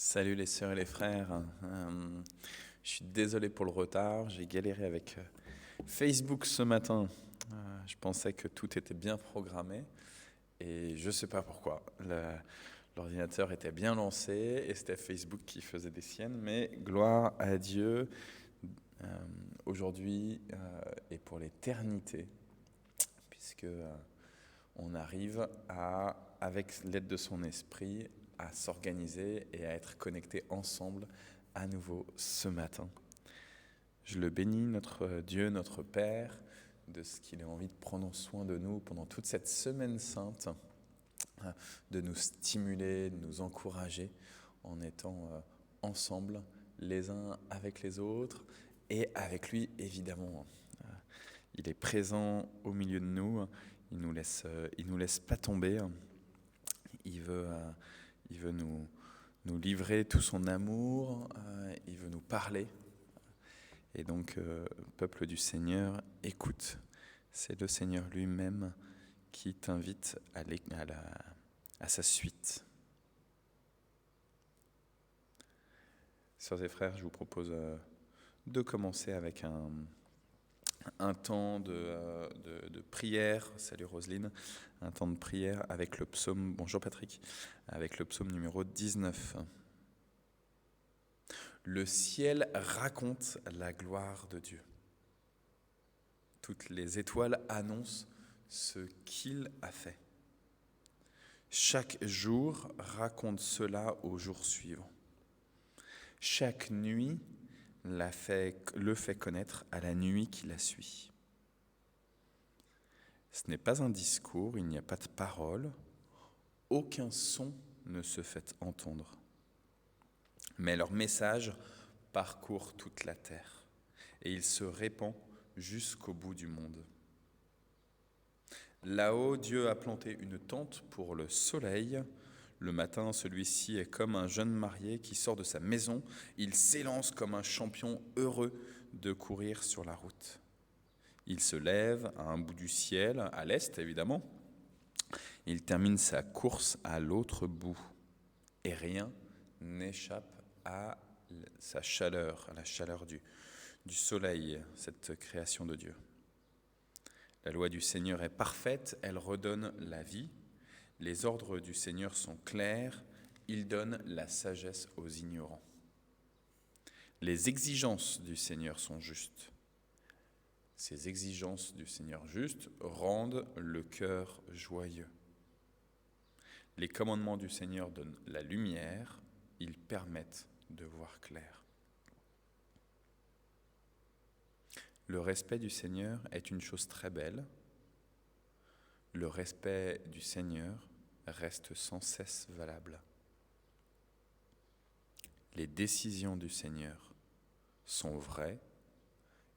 Salut les sœurs et les frères. Je suis désolé pour le retard. J'ai galéré avec Facebook ce matin. Je pensais que tout était bien programmé et je ne sais pas pourquoi. L'ordinateur était bien lancé et c'était Facebook qui faisait des siennes. Mais gloire à Dieu aujourd'hui et pour l'éternité, puisque on arrive avec l'aide de son esprit, à s'organiser et à être connectés ensemble à nouveau ce matin. Je le bénis, notre Dieu, notre Père, de ce qu'il a envie de prendre soin de nous pendant toute cette semaine sainte, de nous stimuler, de nous encourager en étant ensemble les uns avec les autres et avec lui évidemment. Il est présent au milieu de nous, il nous laisse pas tomber, il veut nous livrer tout son amour, il veut nous parler. Et donc, peuple du Seigneur, écoute, c'est le Seigneur lui-même qui t'invite à sa suite. Sœurs et frères, je vous propose de commencer avec un temps de prière. Salut Roselyne, un temps de prière avec le psaume, bonjour Patrick, avec le psaume numéro 19. Le ciel raconte la gloire de Dieu. Toutes les étoiles annoncent ce qu'il a fait. Chaque jour raconte cela au jour suivant. Chaque nuit le fait connaître à la nuit qui la suit. Ce n'est pas un discours, il n'y a pas de parole, aucun son ne se fait entendre. Mais leur message parcourt toute la terre et il se répand jusqu'au bout du monde. Là-haut, Dieu a planté une tente pour le soleil. Le matin, celui-ci est comme un jeune marié qui sort de sa maison. Il s'élance comme un champion heureux de courir sur la route. Il se lève à un bout du ciel, à l'est évidemment. Il termine sa course à l'autre bout. Et rien n'échappe à sa chaleur, à la chaleur du soleil, cette création de Dieu. La loi du Seigneur est parfaite, elle redonne la vie. Les ordres du Seigneur sont clairs, il donne la sagesse aux ignorants. Les exigences du Seigneur sont justes. Ces exigences du Seigneur juste rendent le cœur joyeux. Les commandements du Seigneur donnent la lumière, ils permettent de voir clair. Le respect du Seigneur est une chose très belle. Le respect du Seigneur reste sans cesse valable. Les décisions du Seigneur sont vraies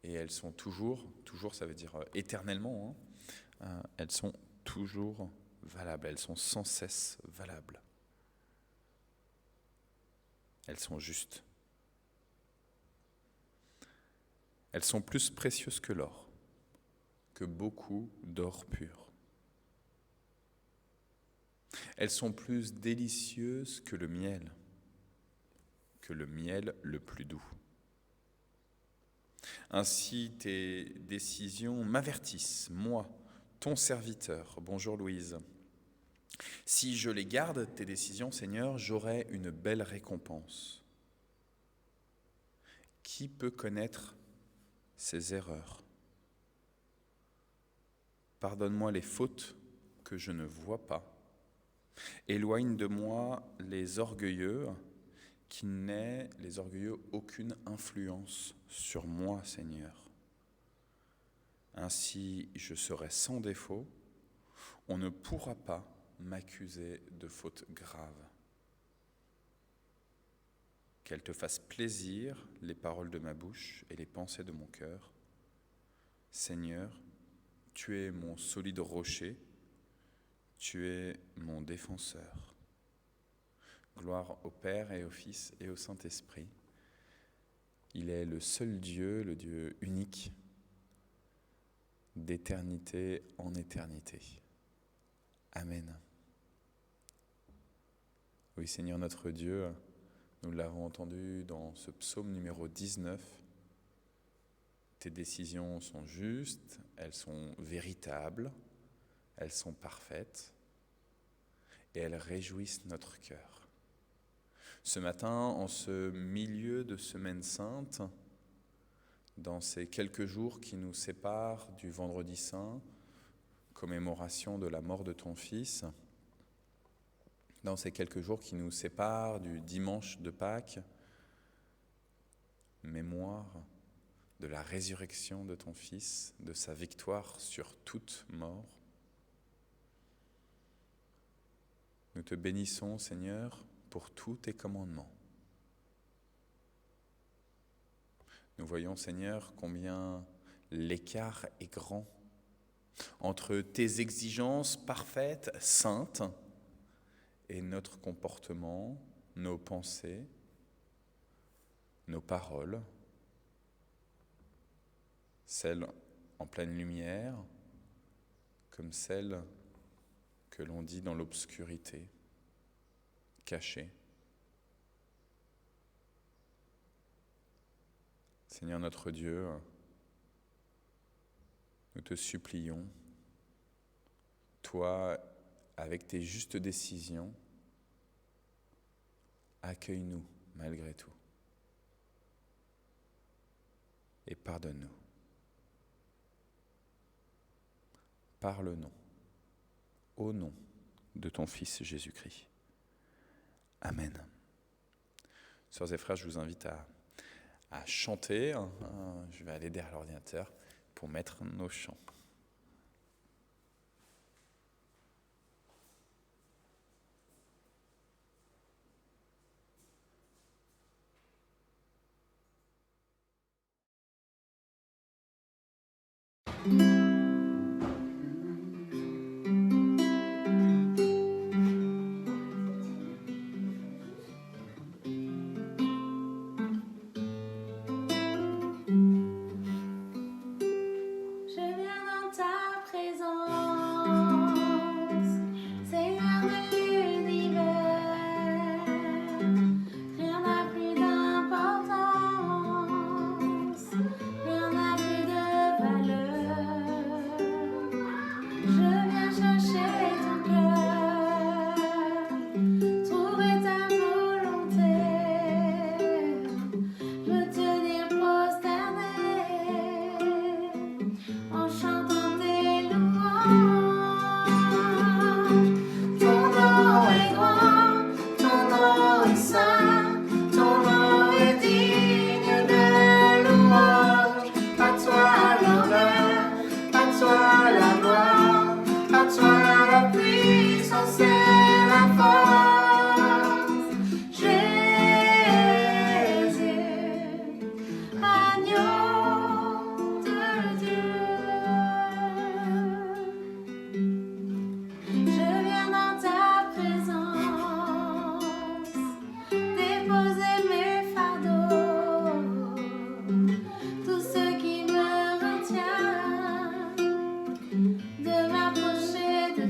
et elles sont toujours ça veut dire éternellement, elles sont toujours valables, elles sont sans cesse valables. Elles sont justes. Elles sont plus précieuses que l'or, que beaucoup d'or pur. Elles sont plus délicieuses que le miel le plus doux. Ainsi, tes décisions m'avertissent, moi, ton serviteur. Bonjour Louise. Si je les garde, tes décisions, Seigneur, j'aurai une belle récompense. Qui peut connaître ces erreurs? Pardonne-moi les fautes que je ne vois pas. Éloigne de moi les orgueilleux, qui n'aient, les orgueilleux, aucune influence sur moi, Seigneur. Ainsi, je serai sans défaut. On ne pourra pas m'accuser de fautes graves. Qu'elles te fassent plaisir, les paroles de ma bouche et les pensées de mon cœur. Seigneur, tu es mon solide rocher, tu es mon défenseur. Gloire au Père et au Fils et au Saint-Esprit. Il est le seul Dieu, le Dieu unique, d'éternité en éternité. Amen. Oui, Seigneur notre Dieu, Nous l'avons entendu dans ce psaume numéro 19. Tes décisions sont justes, elles sont véritables, elles sont parfaites et elles réjouissent notre cœur. Ce matin, en ce milieu de Semaine Sainte, dans ces quelques jours qui nous séparent du Vendredi Saint, commémoration de la mort de ton Fils, dans ces quelques jours qui nous séparent du dimanche de Pâques, mémoire de la résurrection de ton Fils, de sa victoire sur toute mort. Nous te bénissons, Seigneur, pour tous tes commandements. Nous voyons, Seigneur, combien l'écart est grand entre tes exigences parfaites, saintes, et notre comportement, nos pensées, nos paroles, celles en pleine lumière, comme celles que l'on dit dans l'obscurité, cachées. Seigneur notre Dieu, nous te supplions, toi, avec tes justes décisions, accueille-nous malgré tout et pardonne-nous. Parle-nous au nom de ton Fils Jésus-Christ. Amen. Sœurs et frères, je vous invite à chanter. Je vais aller derrière l'ordinateur pour mettre nos chants. De m'approcher de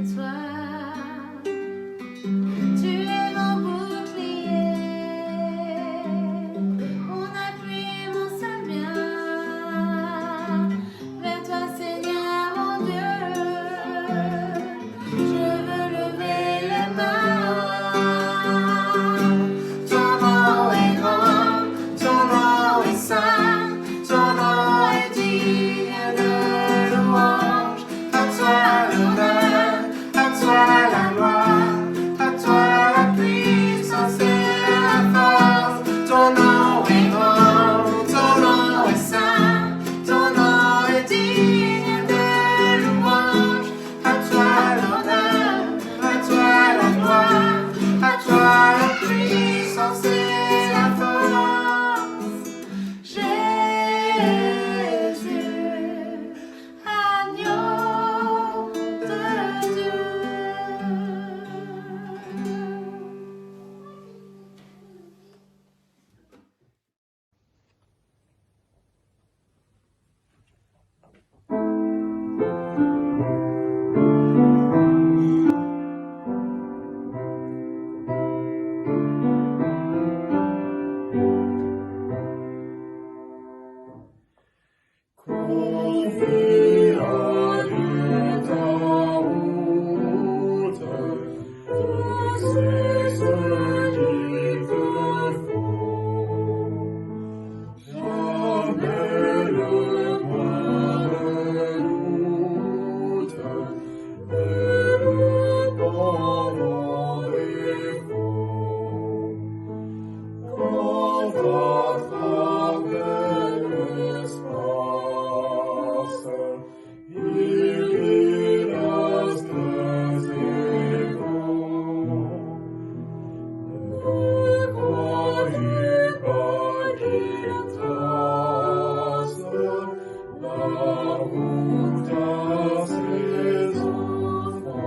seront à ses enfants.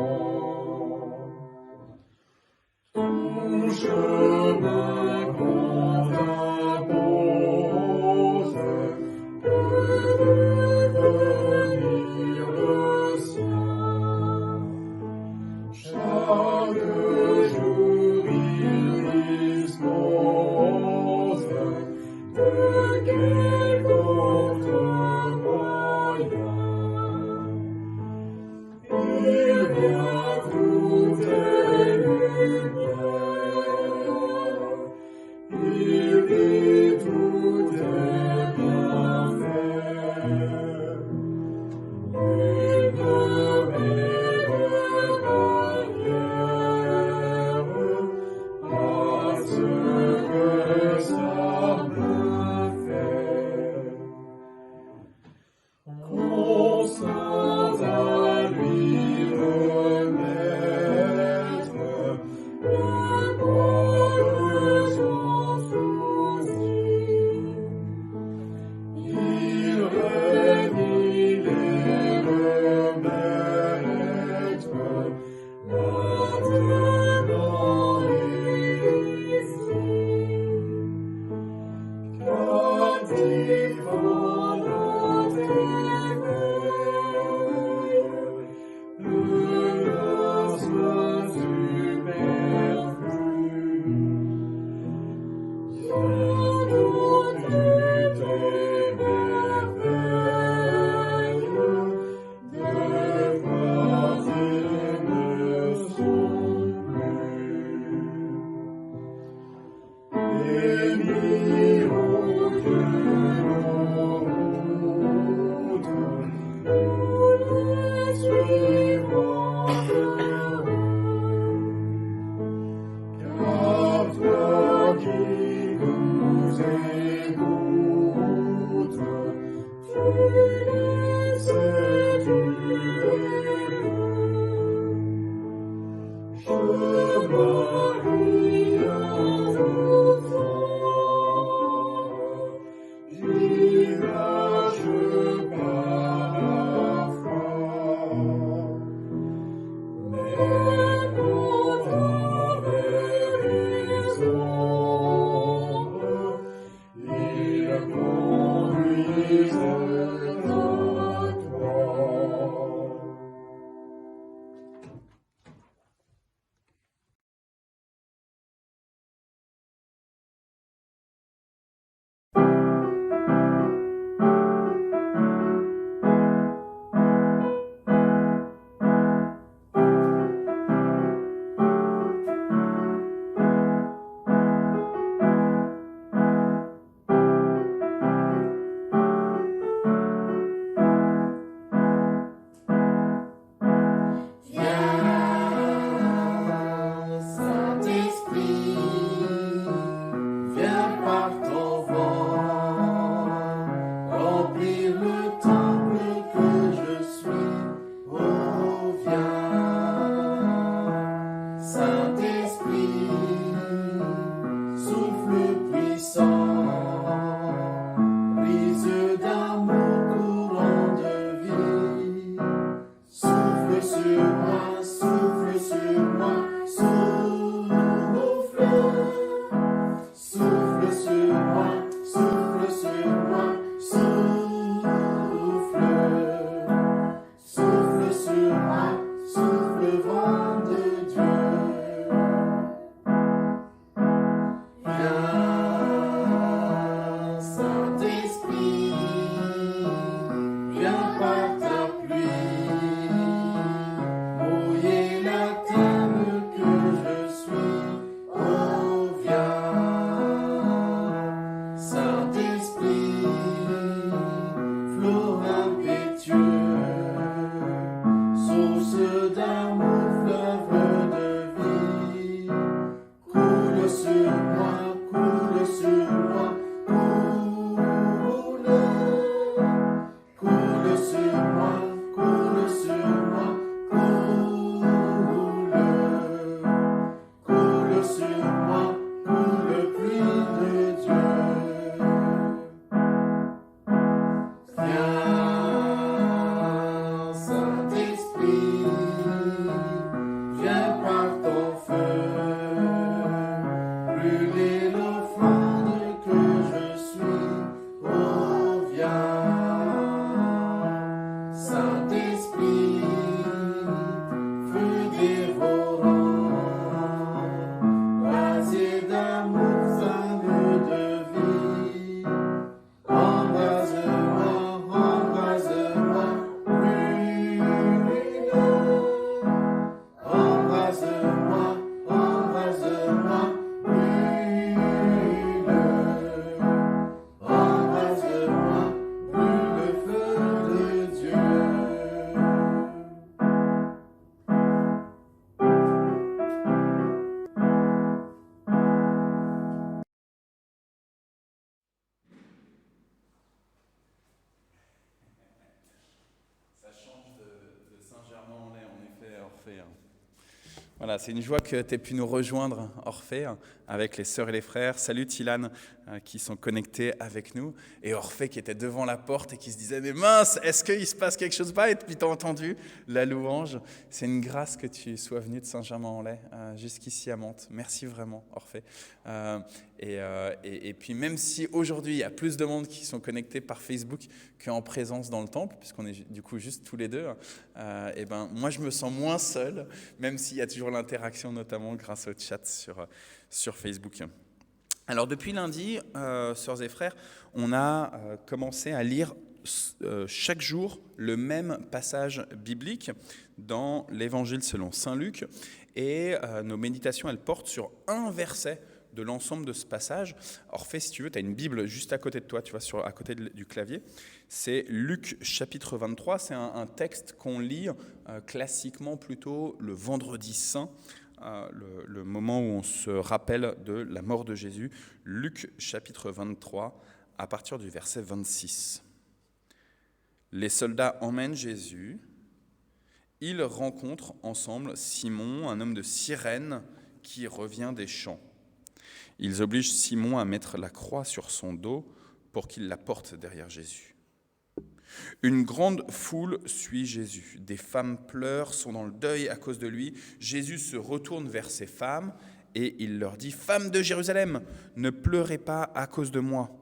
Tout chemin qu'on t'impose peut devenir le sien. Chaque jour il dispose de quelque autre moyen. Il vient toutes les lumières, il vit tous tes bienfaits. Il ne met de barrière à ce que semble faire. Constant à lui remettre le poids de son souci. Il réunit les remettre maintenant et ici. Captif en notre éveil, Saint-Esprit, feu dévorant, rasé d'amour, flamme de vie, embrase-moi, brûle-le. Embrase-moi, brûle-le. Embrase-moi, brûle le feu de Dieu. Ça change de Saint-Germain-en-Laye, en effet, Orphée. Voilà, c'est une joie que tu aies pu nous rejoindre, Orphée, avec les sœurs et les frères. Salut Tilane, qui sont connectés avec nous. Et Orphée qui était devant la porte et qui se disait « Mais mince, est-ce qu'il se passe quelque chose pas ?» Et puis tu as entendu la louange. C'est une grâce que tu sois venu de Saint-Germain-en-Laye jusqu'ici à Mantes. Merci vraiment, Orphée. Et puis même si aujourd'hui, il y a plus de monde qui sont connectés par Facebook qu'en présence dans le temple, puisqu'on est du coup juste tous les deux, et ben moi je me sens moins seul, même s'il y a toujours l'interaction, notamment grâce au chat sur Facebook. Alors depuis lundi, sœurs et frères, on a commencé à lire chaque jour le même passage biblique dans l'Évangile selon Saint Luc, et nos méditations, elles portent sur un verset de l'ensemble de ce passage. Orphée, si tu veux, tu as une Bible juste à côté de toi, tu vois, à côté du clavier. C'est Luc chapitre 23, c'est un texte qu'on lit classiquement plutôt le vendredi saint, le moment où on se rappelle de la mort de Jésus. Luc chapitre 23, à partir du verset 26. Les soldats emmènent Jésus. Ils rencontrent ensemble Simon, un homme de Cyrène, qui revient des champs. Ils obligent Simon à mettre la croix sur son dos pour qu'il la porte derrière Jésus. Une grande foule suit Jésus. Des femmes pleurent, sont dans le deuil à cause de lui. Jésus se retourne vers ces femmes et il leur dit « Femmes de Jérusalem, ne pleurez pas à cause de moi.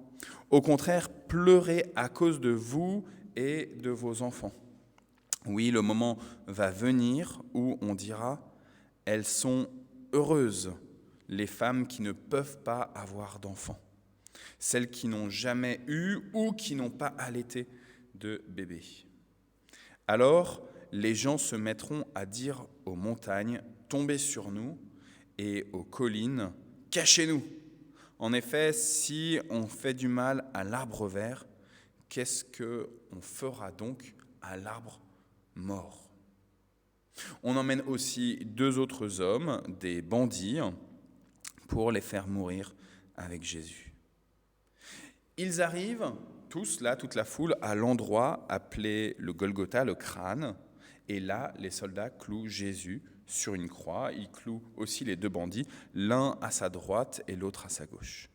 Au contraire, pleurez à cause de vous et de vos enfants. Oui, le moment va venir où on dira « Elles sont heureuses, les femmes qui ne peuvent pas avoir d'enfants, celles qui n'ont jamais eu ou qui n'ont pas allaité de bébé. » Alors, les gens se mettront à dire aux montagnes « Tombez sur nous » et aux collines « Cachez-nous ». En effet, si on fait du mal à l'arbre vert, qu'est-ce qu'on fera donc à l'arbre mort ? On emmène aussi 2 autres hommes, des bandits, pour les faire mourir avec Jésus. Ils arrivent, tous là, toute la foule, à l'endroit appelé le Golgotha, le crâne, et là, les soldats clouent Jésus sur une croix. Ils clouent aussi les 2 bandits, l'un à sa droite et l'autre à sa gauche.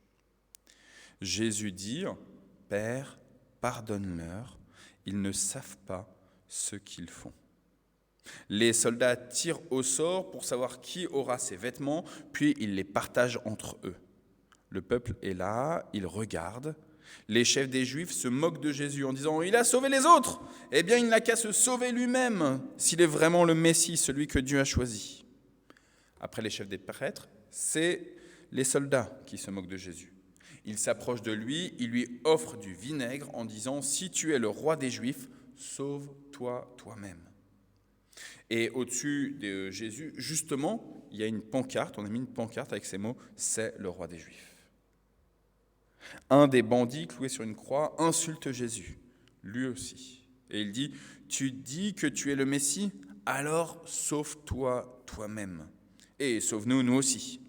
Jésus dit « Père, pardonne-leur, ils ne savent pas ce qu'ils font. » Les soldats tirent au sort pour savoir qui aura ces vêtements, puis ils les partagent entre eux. Le peuple est là, il regarde. Les chefs des Juifs se moquent de Jésus en disant « Il a sauvé les autres ! Eh bien, il n'a qu'à se sauver lui-même, s'il est vraiment le Messie, celui que Dieu a choisi. » Après les chefs des prêtres, c'est les soldats qui se moquent de Jésus. Ils s'approchent de lui, ils lui offrent du vinaigre en disant « Si tu es le roi des Juifs, sauve-toi toi-même. » Et au-dessus de Jésus, justement, il y a une pancarte, on a mis une pancarte avec ces mots « C'est le roi des Juifs ». Un des bandits cloués sur une croix insulte Jésus, lui aussi. Et il dit « Tu dis que tu es le Messie, alors sauve-toi toi-même. Et sauve-nous, nous aussi. »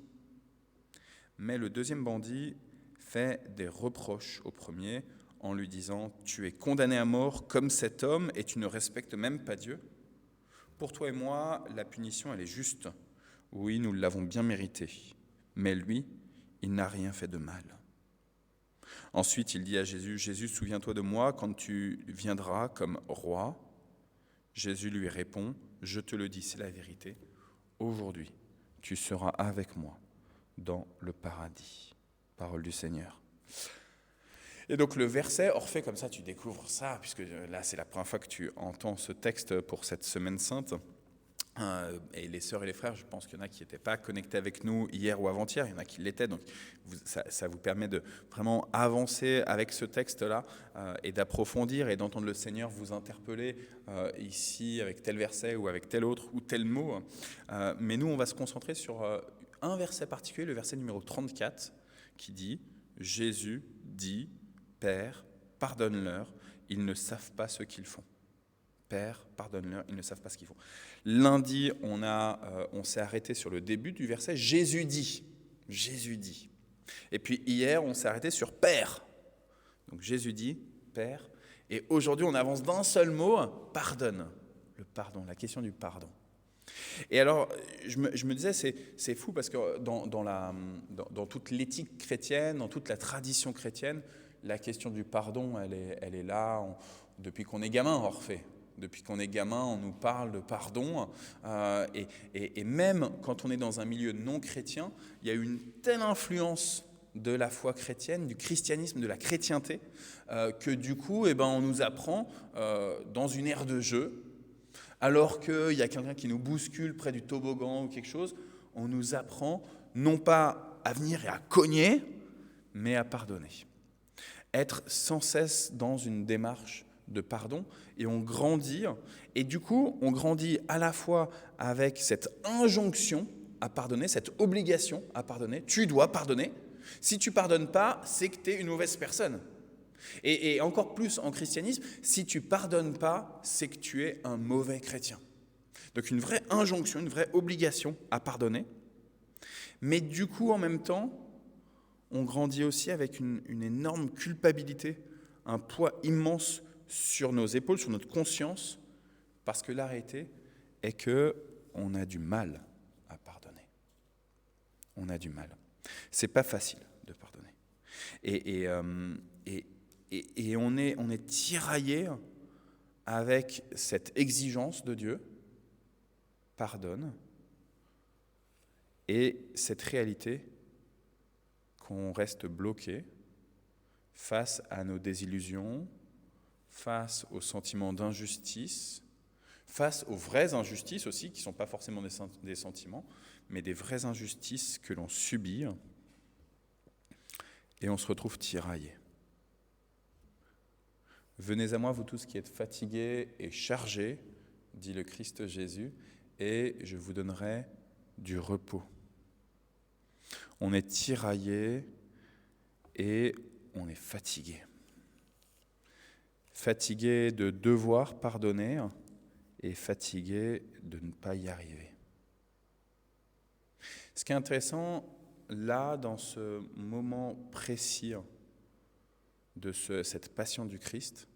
Mais le deuxième bandit fait des reproches au premier en lui disant « Tu es condamné à mort comme cet homme et tu ne respectes même pas Dieu. Pour toi et moi, la punition, elle est juste. Oui, nous l'avons bien mérité. Mais lui, il n'a rien fait de mal. » Ensuite, il dit à Jésus, « Jésus, souviens-toi de moi quand tu viendras comme roi. » Jésus lui répond, « Je te le dis, c'est la vérité. Aujourd'hui, tu seras avec moi dans le paradis. » Parole du Seigneur. Et donc le verset, Orphée, comme ça tu découvres ça, puisque là c'est la première fois que tu entends ce texte pour cette semaine sainte. Et les sœurs et les frères, je pense qu'il y en a qui n'étaient pas connectés avec nous hier ou avant-hier, il y en a qui l'étaient, donc ça vous permet de vraiment avancer avec ce texte-là et d'approfondir et d'entendre le Seigneur vous interpeller ici avec tel verset ou avec tel autre ou tel mot. Mais nous, on va se concentrer sur un verset particulier, le verset numéro 34, qui dit « Jésus dit, Père, pardonne-leur, ils ne savent pas ce qu'ils font. » Père, pardonne-leur, ils ne savent pas ce qu'ils font. Lundi, on s'est arrêté sur le début du verset. Jésus dit. Jésus dit. Et puis hier, on s'est arrêté sur Père. Donc Jésus dit, Père. Et aujourd'hui, on avance d'un seul mot, pardonne. Le pardon, la question du pardon. Et alors, je me disais, c'est fou parce que dans toute l'éthique chrétienne, dans toute la tradition chrétienne, la question du pardon, elle est là depuis qu'on est gamin, Orphée. Depuis qu'on est gamin, on nous parle de pardon. Et même quand on est dans un milieu non chrétien, il y a une telle influence de la foi chrétienne, du christianisme, de la chrétienté, que du coup, on nous apprend dans une ère de jeu, alors qu'il y a quelqu'un qui nous bouscule près du toboggan ou quelque chose, on nous apprend non pas à venir et à cogner, mais à pardonner. Être sans cesse dans une démarche de pardon, et on grandit, et du coup, on grandit à la fois avec cette injonction à pardonner, cette obligation à pardonner, tu dois pardonner, si tu pardonnes pas, c'est que tu es une mauvaise personne. Et encore plus en christianisme, si tu pardonnes pas, c'est que tu es un mauvais chrétien. Donc une vraie injonction, une vraie obligation à pardonner, mais du coup, en même temps, on grandit aussi avec une énorme culpabilité, un poids immense sur nos épaules, sur notre conscience, parce que la réalité est qu'on a du mal à pardonner. On a du mal. C'est pas facile de pardonner. Et on est tiraillé avec cette exigence de Dieu, pardonne, et cette réalité qu'on reste bloqué face à nos désillusions, face aux sentiments d'injustice, face aux vraies injustices aussi, qui ne sont pas forcément des sentiments, mais des vraies injustices que l'on subit, et on se retrouve tiraillé. Venez à moi, vous tous qui êtes fatigués et chargés, dit le Christ Jésus, et je vous donnerai du repos. On est tiraillé et on est fatigué. Fatigué de devoir pardonner et fatigué de ne pas y arriver. Ce qui est intéressant, là, dans ce moment précis de cette passion du Christ,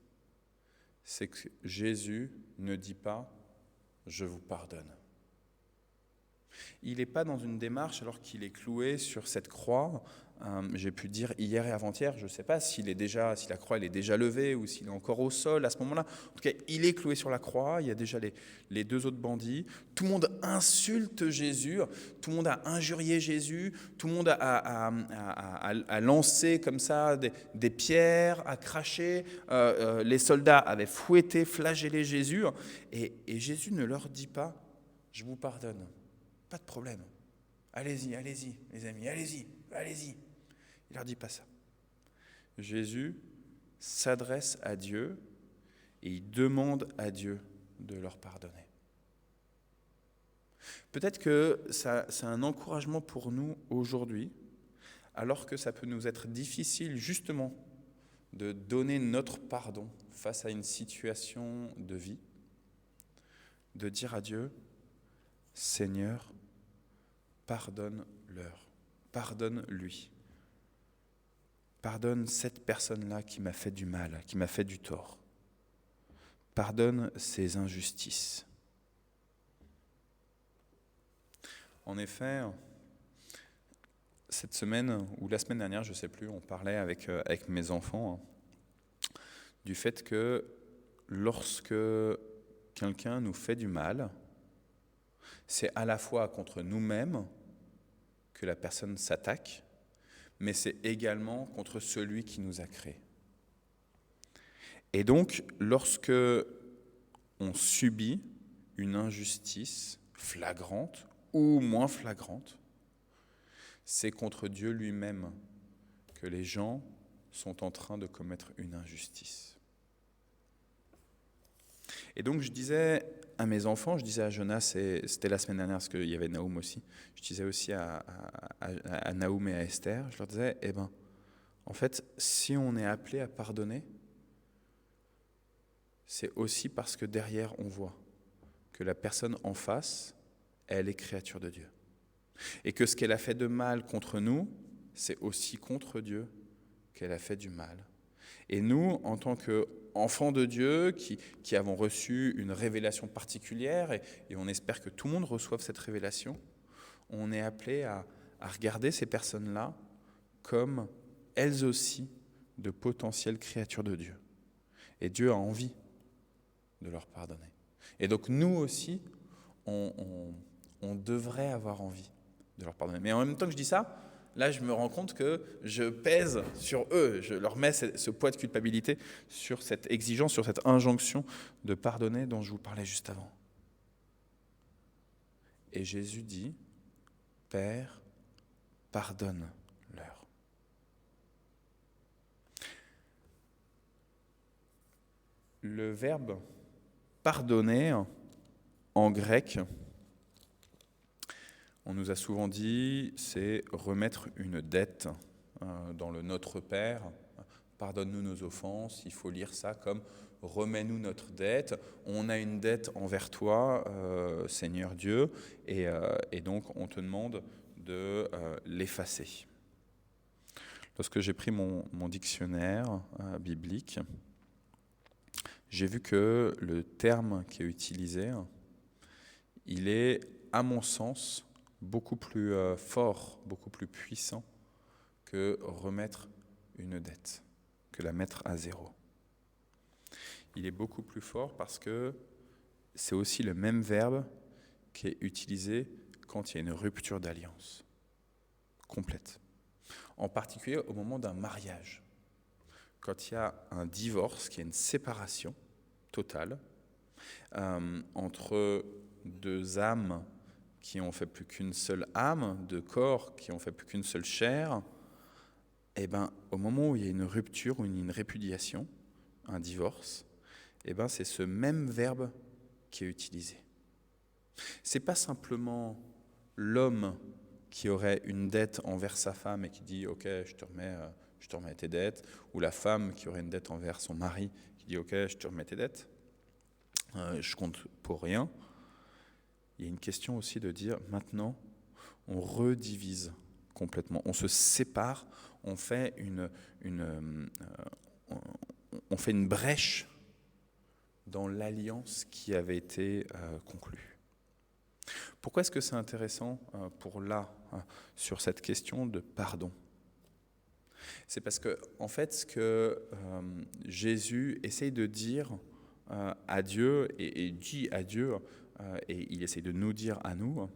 c'est que Jésus ne dit pas « je vous pardonne ». Il n'est pas dans une démarche alors qu'il est cloué sur cette croix. J'ai pu dire hier et avant-hier, je ne sais pas si la croix elle est déjà levée ou s'il est encore au sol à ce moment-là. En tout cas, il est cloué sur la croix, il y a déjà les deux autres bandits. Tout le monde insulte Jésus, tout le monde a injurié Jésus, tout le monde a lancé comme ça des pierres, a craché. Les soldats avaient fouetté, flagellé Jésus. Et Jésus ne leur dit pas « je vous pardonne ». Pas de problème. Allez-y, les amis, allez-y. Il leur dit pas ça. Jésus s'adresse à Dieu et il demande à Dieu de leur pardonner. Peut-être que c'est un encouragement pour nous aujourd'hui, alors que ça peut nous être difficile justement de donner notre pardon face à une situation de vie, de dire à Dieu, Seigneur, pardonne-leur, pardonne-lui. Pardonne cette personne-là qui m'a fait du mal, qui m'a fait du tort. Pardonne ses injustices. En effet, cette semaine, ou la semaine dernière, je ne sais plus, on parlait avec mes enfants du fait que lorsque quelqu'un nous fait du mal, c'est à la fois contre nous-mêmes que la personne s'attaque, mais c'est également contre celui qui nous a créés. Et donc, lorsque on subit une injustice flagrante ou moins flagrante, c'est contre Dieu lui-même que les gens sont en train de commettre une injustice. Et donc je disais à mes enfants, je disais à Jonas, et c'était la semaine dernière parce qu'il y avait Naoum aussi, je disais aussi à Naoum et à Esther, je leur disais, en fait, si on est appelé à pardonner, c'est aussi parce que derrière on voit que la personne en face, elle est créature de Dieu. Et que ce qu'elle a fait de mal contre nous, c'est aussi contre Dieu qu'elle a fait du mal. Et nous, en tant qu'enfants de Dieu, qui avons reçu une révélation particulière, et on espère que tout le monde reçoive cette révélation, on est appelé à regarder ces personnes-là comme elles aussi de potentielles créatures de Dieu. Et Dieu a envie de leur pardonner. Et donc nous aussi, on devrait avoir envie de leur pardonner. Mais en même temps que je dis ça, là je me rends compte que je pèse sur eux, je leur mets ce poids de culpabilité sur cette exigence, sur cette injonction de pardonner dont je vous parlais juste avant. Et Jésus dit, Père, pardonne-leur. Le verbe pardonner en grec, on nous a souvent dit, c'est remettre une dette dans le Notre Père. Pardonne-nous nos offenses. Il faut lire ça comme remets-nous notre dette. On a une dette envers toi, Seigneur Dieu, et donc on te demande de l'effacer. Lorsque j'ai pris mon dictionnaire biblique, j'ai vu que le terme qui est utilisé, il est, à mon sens, beaucoup plus fort, beaucoup plus puissant que remettre une dette, que la mettre à zéro. Il est beaucoup plus fort parce que c'est aussi le même verbe qui est utilisé quand il y a une rupture d'alliance complète. En particulier au moment d'un mariage. Quand il y a un divorce, qu'il y a une séparation totale entre deux âmes qui ont fait plus qu'une seule âme, deux corps qui ont fait plus qu'une seule chair, au moment où il y a une rupture ou une répudiation, un divorce, c'est ce même verbe qui est utilisé. C'est pas simplement l'homme qui aurait une dette envers sa femme et qui dit « Ok, je te remets tes dettes », ou la femme qui aurait une dette envers son mari qui dit « Ok, je te remets tes dettes, je compte pour rien ». Il y a une question aussi de dire maintenant, on redivise complètement, on se sépare, on fait on fait une brèche dans l'alliance qui avait été conclue. Pourquoi est-ce que c'est intéressant sur cette question de pardon ? C'est parce que, en fait, ce que Jésus essaye de dire à Dieu et dit à Dieu, et il essaye de nous dire à nous,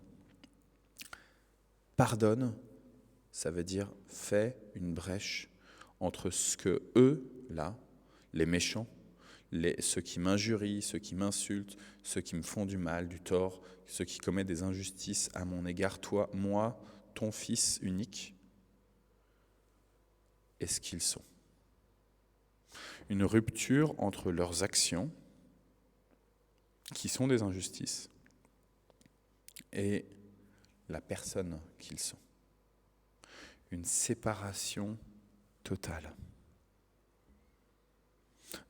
pardonne, ça veut dire fais une brèche entre ce que eux, là, les méchants, ceux qui m'injurient, ceux qui m'insultent, ceux qui me font du mal, du tort, ceux qui commettent des injustices à mon égard, toi, moi, ton Fils unique, et ce qu'ils sont. Une rupture entre leurs actions, qui sont des injustices, et la personne qu'ils sont. Une séparation totale.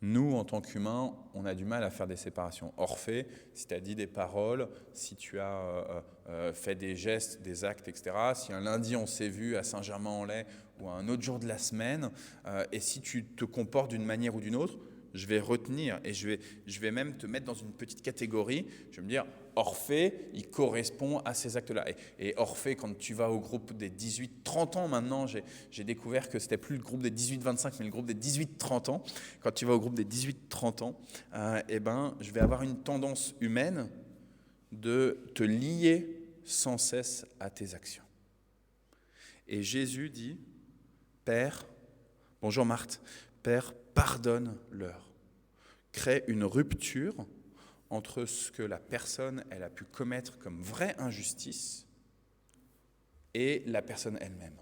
Nous, en tant qu'humains, on a du mal à faire des séparations. Orphée, si tu as dit des paroles, si tu as fait des gestes, des actes, etc., si un lundi on s'est vu à Saint-Germain-en-Laye ou un autre jour de la semaine, et si tu te comportes d'une manière ou d'une autre, je vais retenir et je vais même te mettre dans une petite catégorie. Je vais me dire, Orphée, il correspond à ces actes-là. Et Orphée, quand tu vas au groupe des 18-30 ans, maintenant, j'ai découvert que c'était plus le groupe des 18-25, mais le groupe des 18-30 ans. Quand tu vas au groupe des 18-30 ans, je vais avoir une tendance humaine de te lier sans cesse à tes actions. Et Jésus dit, Père, bonjour Marthe, Père, pardonne-leur. crée une rupture entre ce que la personne elle a pu commettre comme vraie injustice et la personne elle-même.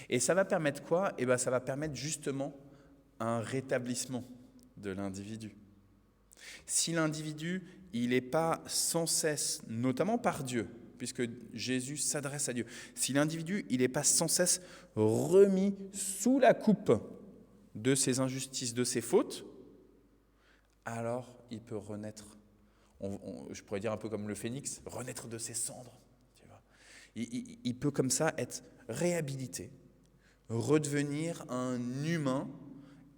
Et ça va permettre quoi? Eh bien, ça va permettre justement un rétablissement de l'individu. Si l'individu, il n'est pas sans cesse, notamment par Dieu, puisque Jésus s'adresse à Dieu, si l'individu, il n'est pas sans cesse remis sous la coupe de ses injustices, de ses fautes, alors il peut renaître, je pourrais dire un peu comme le phénix, renaître de ses cendres. Tu vois. Il peut comme ça être réhabilité, redevenir un humain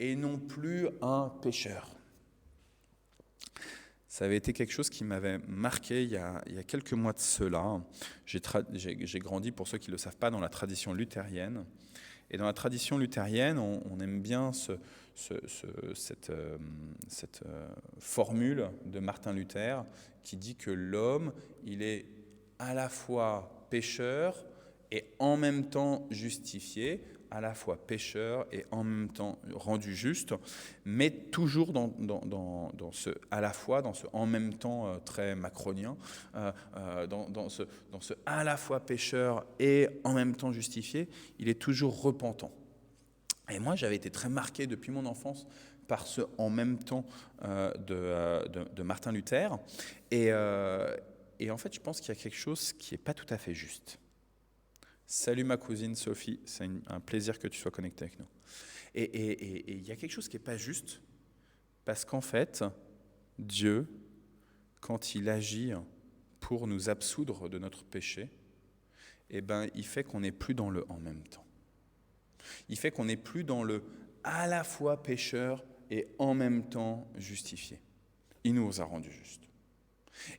et non plus un pécheur. Ça avait été quelque chose qui m'avait marqué il y a quelques mois de cela. J'ai grandi, pour ceux qui ne le savent pas, dans la tradition luthérienne. Et dans la tradition luthérienne, on aime bien cette formule de Martin Luther qui dit que l'homme, il est à la fois pécheur et en même temps justifié, à la fois pécheur et en même temps rendu juste, mais toujours dans ce à la fois, dans ce en même temps très macronien, dans ce à la fois pécheur et en même temps justifié, il est toujours repentant. Et moi, j'avais été très marqué depuis mon enfance par ce en même temps de Martin Luther. Et en fait, je pense qu'il y a quelque chose qui n'est pas tout à fait juste. Salut ma cousine Sophie, c'est un plaisir que tu sois connectée avec nous. Et il y a quelque chose qui n'est pas juste, parce qu'en fait, Dieu, quand il agit pour nous absoudre de notre péché, eh ben, il fait qu'on n'est plus dans le en même temps. Il fait qu'on n'est plus dans le à la fois pécheur et en même temps justifié. Il nous a rendus justes.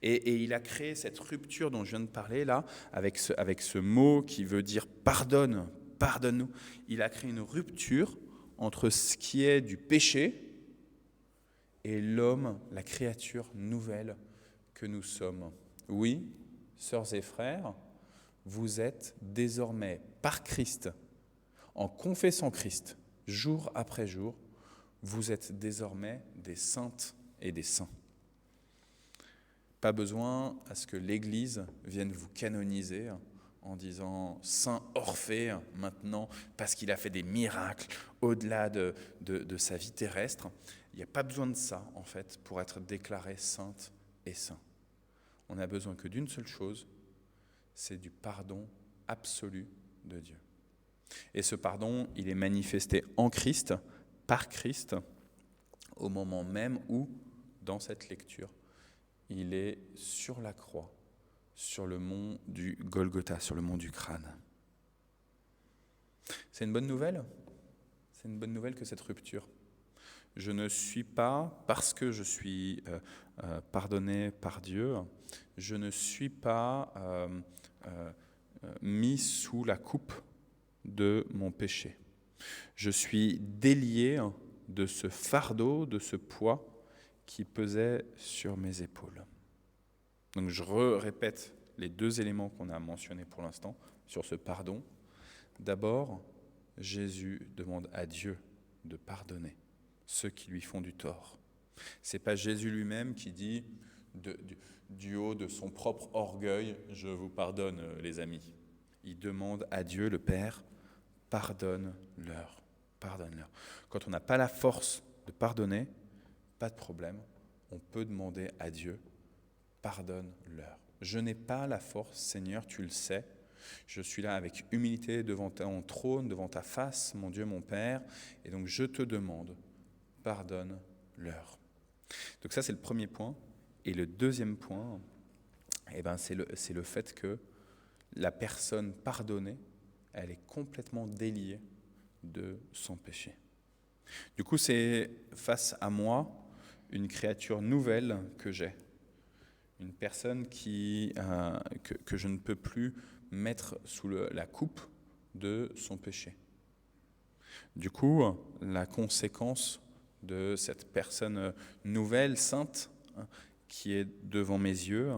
Et il a créé cette rupture dont je viens de parler là, avec ce mot qui veut dire pardonne, pardonne-nous. Il a créé une rupture entre ce qui est du péché et l'homme, la créature nouvelle que nous sommes. Oui, sœurs et frères, vous êtes désormais par Christ, en confessant Christ, jour après jour, vous êtes désormais des saintes et des saints. Pas besoin à ce que l'Église vienne vous canoniser en disant « Saint Orphée » maintenant, parce qu'il a fait des miracles au-delà de sa vie terrestre. Il n'y a pas besoin de ça, en fait, pour être déclaré sainte et saint. On n'a besoin que d'une seule chose, c'est du pardon absolu de Dieu. Et ce pardon, il est manifesté en Christ, par Christ, au moment même où, dans cette lecture, il est sur la croix, sur le mont du Golgotha, sur le mont du crâne. C'est une bonne nouvelle? C'est une bonne nouvelle que cette rupture. Je ne suis pas, parce que je suis pardonné par Dieu, je ne suis pas mis sous la coupe de mon péché. Je suis délié de ce fardeau, de ce poids qui pesait sur mes épaules. Donc je répète les deux éléments qu'on a mentionnés pour l'instant sur ce pardon. D'abord, Jésus demande à Dieu de pardonner ceux qui lui font du tort. Ce n'est pas Jésus lui-même qui dit du haut de son propre orgueil, je vous pardonne les amis. Il demande à Dieu, le Père, pardonne-leur, pardonne-leur. Quand on n'a pas la force de pardonner, pas de problème, on peut demander à Dieu, pardonne-leur. Je n'ai pas la force, Seigneur, tu le sais. Je suis là avec humilité devant ton trône, devant ta face, mon Dieu, mon Père, et donc je te demande, pardonne-leur. Donc ça, c'est le premier point. Et le deuxième point, c'est le fait que la personne pardonnée, elle est complètement déliée de son péché. Du coup, c'est face à moi une créature nouvelle que j'ai, une personne que je ne peux plus mettre sous la coupe de son péché. Du coup, la conséquence de cette personne nouvelle, sainte, qui est devant mes yeux,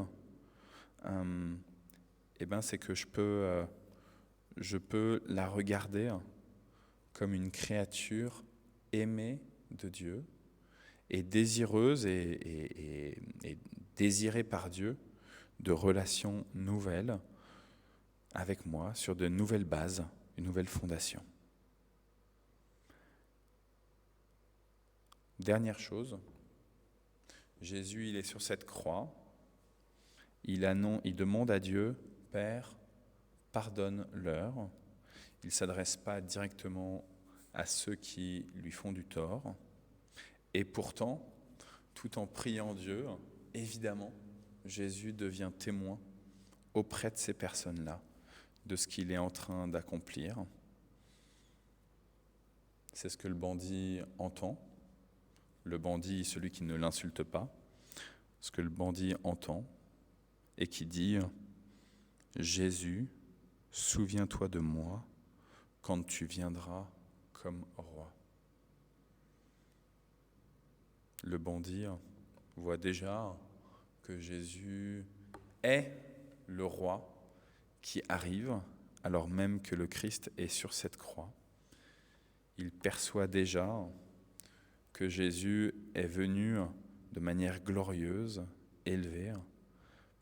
c'est que je peux la regarder comme une créature aimée de Dieu et désireuse et désirée par Dieu de relations nouvelles avec moi sur de nouvelles bases, une nouvelle fondation. Dernière chose, Jésus, il est sur cette croix, il demande à Dieu, Père, pardonne-leur. Il ne s'adresse pas directement à ceux qui lui font du tort. Et pourtant, tout en priant Dieu, évidemment, Jésus devient témoin auprès de ces personnes-là de ce qu'il est en train d'accomplir. C'est ce que le bandit entend. Le bandit, celui qui ne l'insulte pas, ce que le bandit entend et qui dit « Jésus, souviens-toi de moi quand tu viendras comme roi. » Le bandit voit déjà que Jésus est le roi qui arrive alors même que le Christ est sur cette croix. Il perçoit déjà que Jésus est venu de manière glorieuse, élevée,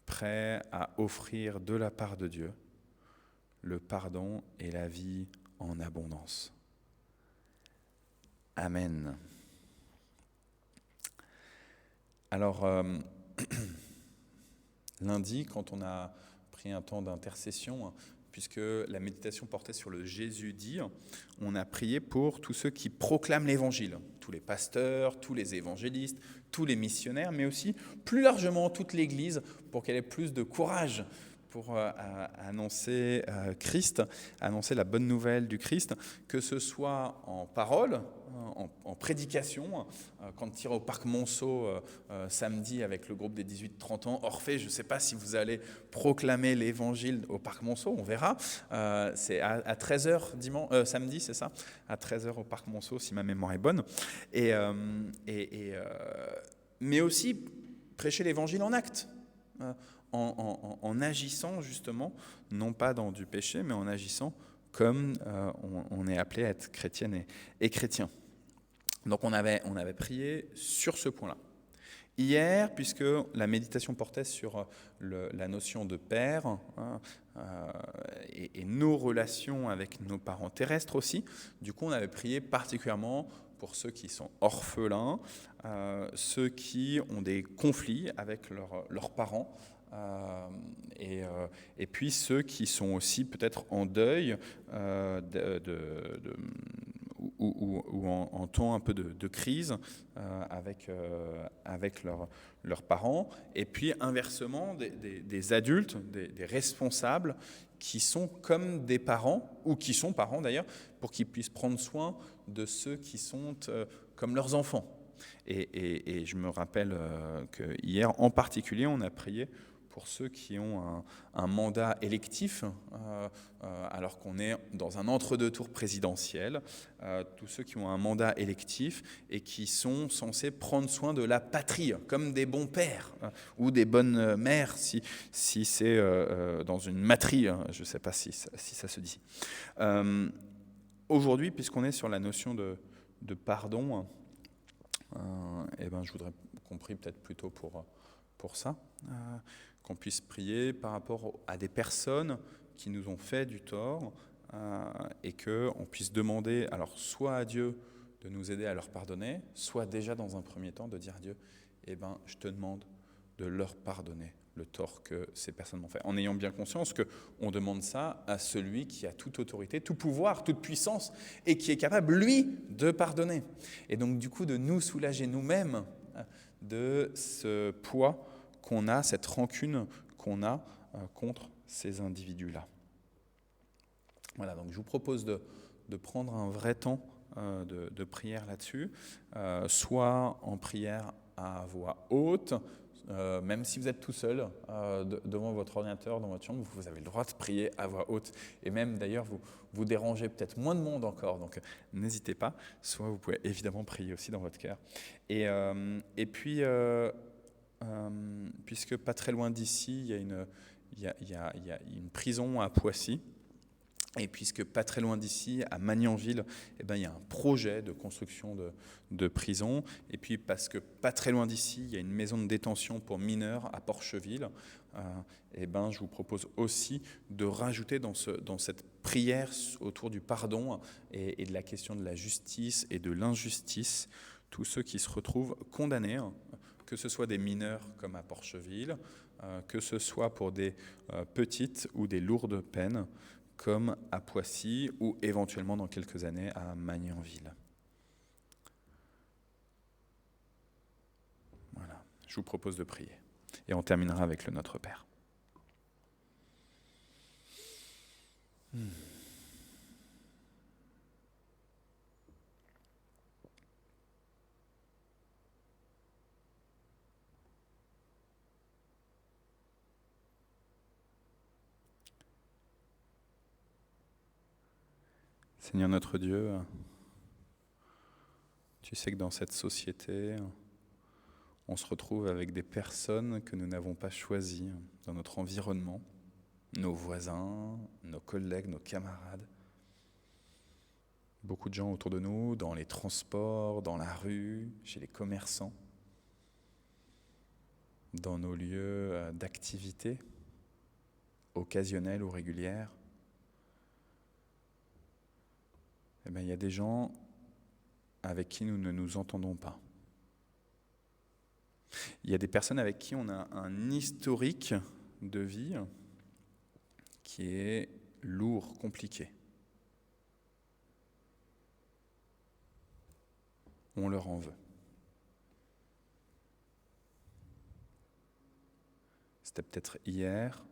prêt à offrir de la part de Dieu le pardon et la vie en abondance. Amen. Alors, lundi, quand on a pris un temps d'intercession, puisque la méditation portait sur le Jésus dit, on a prié pour tous ceux qui proclament l'Évangile, tous les pasteurs, tous les évangélistes, tous les missionnaires, mais aussi plus largement toute l'Église, pour qu'elle ait plus de courage pour annoncer Christ, annoncer la bonne nouvelle du Christ, que ce soit en parole, en prédication. Quand on ira au parc Monceau samedi avec le groupe des 18-30 ans, Orphée, je ne sais pas si vous allez proclamer l'évangile au parc Monceau, on verra. C'est à 13h samedi, c'est ça ? À 13h au parc Monceau, si ma mémoire est bonne. Mais aussi prêcher l'évangile en actes. En agissant justement, non pas dans du péché, mais en agissant comme on est appelé à être chrétienne et chrétien. Donc on avait prié sur ce point-là. Hier, puisque la méditation portait sur la notion de père et nos relations avec nos parents terrestres aussi, du coup on avait prié particulièrement pour ceux qui sont orphelins, ceux qui ont des conflits avec leurs parents, et puis ceux qui sont aussi peut-être en deuil ou en temps un peu de crise avec leurs parents, et puis inversement des adultes, des responsables qui sont comme des parents, ou qui sont parents d'ailleurs, pour qu'ils puissent prendre soin de ceux qui sont comme leurs enfants. Et je me rappelle que hier en particulier, on a prié pour ceux qui ont un mandat électif, alors qu'on est dans un entre-deux tours présidentiel, tous ceux qui ont un mandat électif et qui sont censés prendre soin de la patrie, comme des bons pères ou des bonnes mères, si c'est dans une matrie, je ne sais pas si ça se dit. Aujourd'hui, puisqu'on est sur la notion de pardon, je voudrais qu'on prie peut-être plutôt pour ça, qu'on puisse prier par rapport à des personnes qui nous ont fait du tort, et qu'on puisse demander alors soit à Dieu de nous aider à leur pardonner, soit déjà dans un premier temps de dire à Dieu, je te demande de leur pardonner le tort que ces personnes m'ont fait, en ayant bien conscience qu'on demande ça à celui qui a toute autorité, tout pouvoir, toute puissance, et qui est capable, lui, de pardonner. Et donc, du coup, de nous soulager nous-mêmes de ce poids qu'on a, cette rancune qu'on a contre ces individus-là. Voilà, donc je vous propose de prendre un vrai temps de prière là-dessus, soit en prière à voix haute, même si vous êtes tout seul devant votre ordinateur, dans votre chambre, vous avez le droit de prier à voix haute. Et même d'ailleurs, vous dérangez peut-être moins de monde encore, donc n'hésitez pas. Soit vous pouvez évidemment prier aussi dans votre cœur. Et puis, puisque pas très loin d'ici, il y a une prison à Poissy, Et puisque pas très loin d'ici, à Magnanville, il y a un projet de construction de prison. Et puis parce que pas très loin d'ici, il y a une maison de détention pour mineurs à Porcheville. Je vous propose aussi de rajouter dans cette prière autour du pardon et de la question de la justice et de l'injustice, tous ceux qui se retrouvent condamnés, que ce soit des mineurs comme à Porcheville, que ce soit pour des petites ou des lourdes peines, comme à Poissy ou éventuellement dans quelques années à Magnanville. Voilà, je vous propose de prier. Et on terminera avec le Notre Père. Seigneur notre Dieu, tu sais que dans cette société, on se retrouve avec des personnes que nous n'avons pas choisies dans notre environnement, nos voisins, nos collègues, nos camarades. Beaucoup de gens autour de nous, dans les transports, dans la rue, chez les commerçants, dans nos lieux d'activité, occasionnelles ou régulières. Il y a des gens avec qui nous ne nous entendons pas. Il y a des personnes avec qui on a un historique de vie qui est lourd, compliqué. On leur en veut. C'était peut-être hier,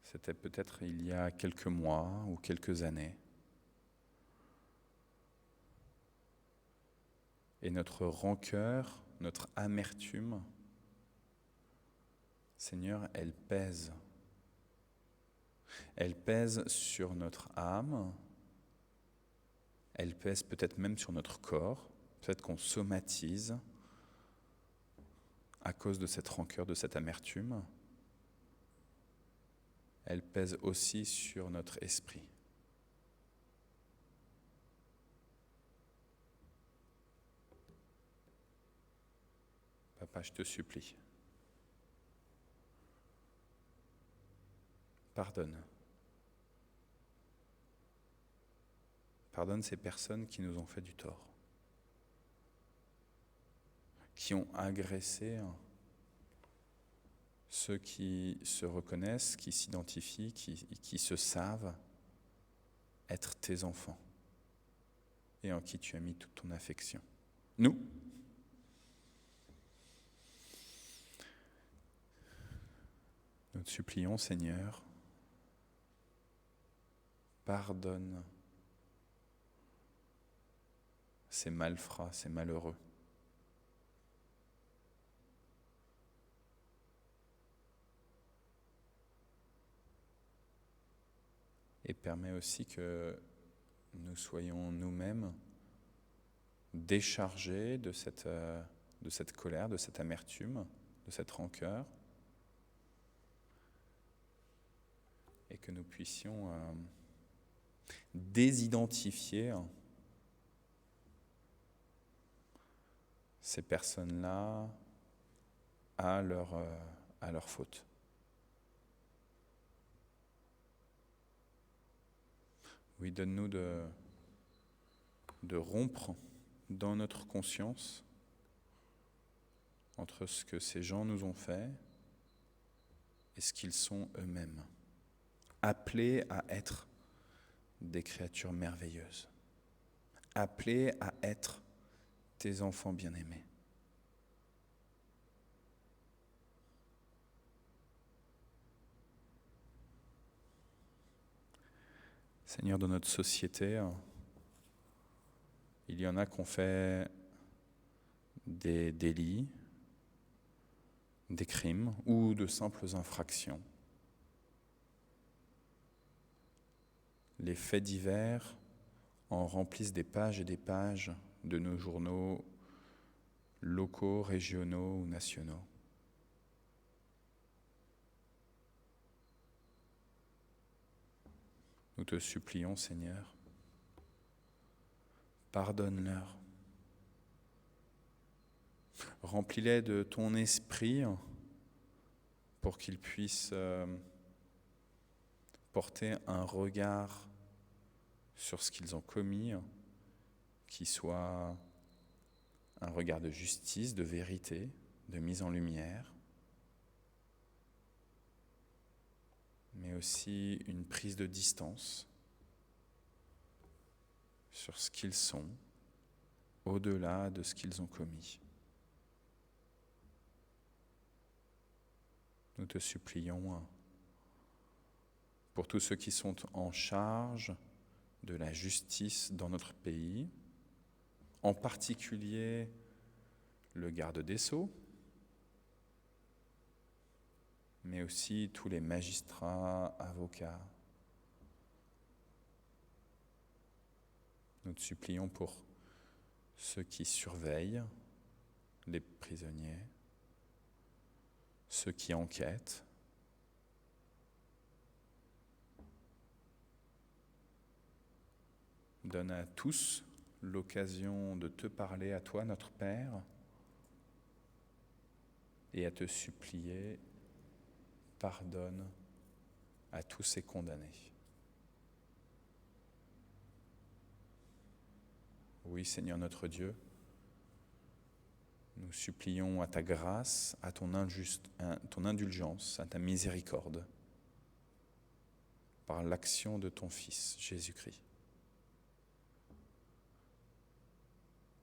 c'était peut-être il y a quelques mois ou quelques années. Et notre rancœur, notre amertume, Seigneur, elle pèse. Elle pèse sur notre âme, elle pèse peut-être même sur notre corps, peut-être qu'on somatise à cause de cette rancœur, de cette amertume. Elle pèse aussi sur notre esprit. Papa, je te supplie, pardonne. Pardonne ces personnes qui nous ont fait du tort, qui ont agressé ceux qui se reconnaissent, qui s'identifient, qui se savent être tes enfants et en qui tu as mis toute ton affection. Nous te supplions, Seigneur, pardonne ces malfrats, ces malheureux. Et permets aussi que nous soyons nous-mêmes déchargés de cette colère, de cette amertume, de cette rancœur, et que nous puissions désidentifier ces personnes-là à leur faute. Oui, donne-nous de rompre dans notre conscience entre ce que ces gens nous ont fait et ce qu'ils sont eux-mêmes, appelés à être des créatures merveilleuses, appelés à être tes enfants bien-aimés. Seigneur, dans notre société, il y en a qui ont fait des délits, des crimes ou de simples infractions. Les faits divers en remplissent des pages et des pages de nos journaux locaux, régionaux ou nationaux. te supplions, Seigneur, pardonne-leur. Remplis-les de ton esprit pour qu'ils puissent porter un regard sur ce qu'ils ont commis, qui soit un regard de justice, de vérité, de mise en lumière, mais aussi une prise de distance sur ce qu'ils sont, au-delà de ce qu'ils ont commis. Nous te supplions pour tous ceux qui sont en charge de la justice dans notre pays, en particulier le garde des Sceaux, mais aussi tous les magistrats, avocats. Nous te supplions pour ceux qui surveillent les prisonniers, ceux qui enquêtent. Donne à tous l'occasion de te parler à toi, notre Père, et à te supplier, pardonne à tous ces condamnés. Oui, Seigneur notre Dieu, nous supplions à ta grâce, à ton indulgence, à ta miséricorde, par l'action de ton Fils, Jésus-Christ.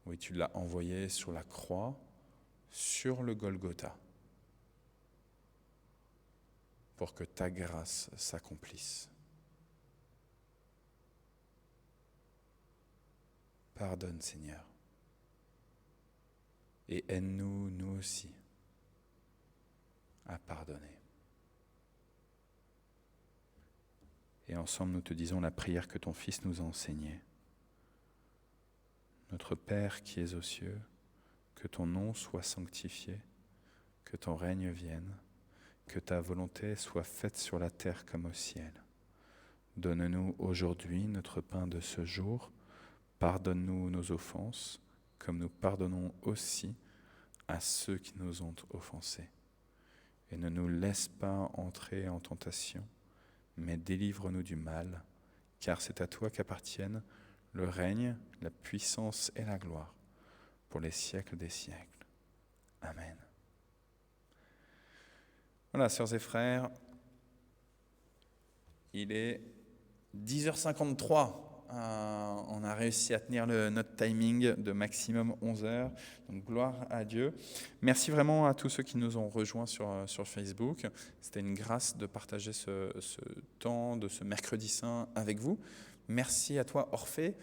Oui, tu l'as envoyé sur la croix, sur le Golgotha, pour que ta grâce s'accomplisse. Pardonne, Seigneur, et aide-nous, nous aussi, à pardonner. Et ensemble, nous te disons la prière que ton Fils nous a enseignée. Notre Père qui es aux cieux, que ton nom soit sanctifié, que ton règne vienne, que ta volonté soit faite sur la terre comme au ciel. Donne-nous aujourd'hui notre pain de ce jour. Pardonne-nous nos offenses, comme nous pardonnons aussi à ceux qui nous ont offensés. Et ne nous laisse pas entrer en tentation, mais délivre-nous du mal, car c'est à toi qu'appartiennent le règne, la puissance et la gloire, pour les siècles des siècles. Amen. Voilà, sœurs et frères, il est 10h53. On a réussi à tenir notre timing de maximum 11h. Donc gloire à Dieu. Merci vraiment à tous ceux qui nous ont rejoints sur Facebook. C'était une grâce de partager ce temps de ce mercredi saint avec vous. Merci à toi, Orphée,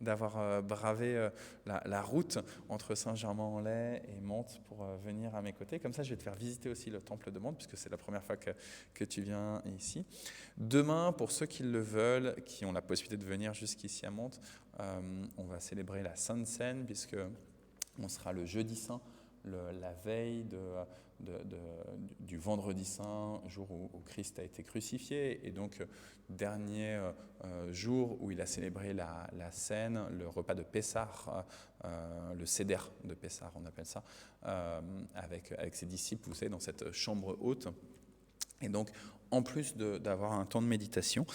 d'avoir bravé la route entre Saint-Germain-en-Laye et Mantes pour venir à mes côtés. Comme ça, je vais te faire visiter aussi le temple de Mantes, puisque c'est la première fois que tu viens ici. Demain, pour ceux qui le veulent, qui ont la possibilité de venir jusqu'ici à Mantes, on va célébrer la Sainte Seine, puisque on sera le jeudi saint, la veille du vendredi saint, jour où Christ a été crucifié, et donc dernier jour où il a célébré la Seine, le repas de Pessah, le Seder de Pessah, on appelle ça, avec ses disciples, vous savez, dans cette chambre haute. Et donc, en plus d'avoir un temps de méditation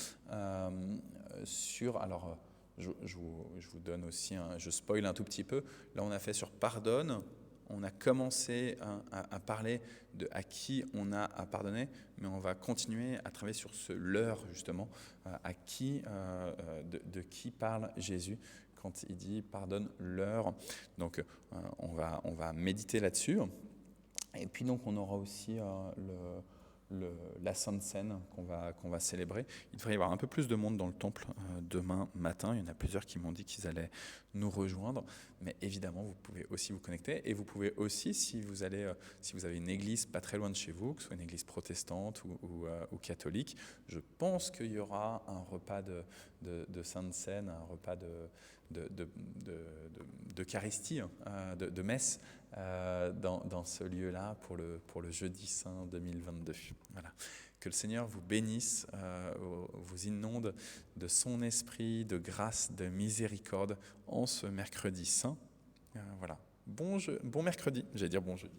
sur... Alors, je vous donne aussi, je spoil un tout petit peu, là on a fait sur pardonne. On a commencé à parler de à qui on a à pardonner, mais on va continuer à travailler sur ce leur, justement, à qui, de qui parle Jésus quand il dit « pardonne-leur ». Donc, on va méditer là-dessus. Et puis, donc, on aura aussi la Sainte Seine qu'on va célébrer. Il devrait y avoir un peu plus de monde dans le temple demain matin. Il y en a plusieurs qui m'ont dit qu'ils allaient nous rejoindre. Mais évidemment, vous pouvez aussi vous connecter. Et vous pouvez aussi, si vous avez une église pas très loin de chez vous, que ce soit une église protestante ou catholique, je pense qu'il y aura un repas de Sainte Seine, un repas d'Eucharistie, de messe, dans ce lieu-là pour le jeudi saint 2022. Voilà. Que le Seigneur vous bénisse, vous inonde de son esprit, de grâce, de miséricorde en ce mercredi saint. Voilà. Bon mercredi, j'allais dire bon jeudi.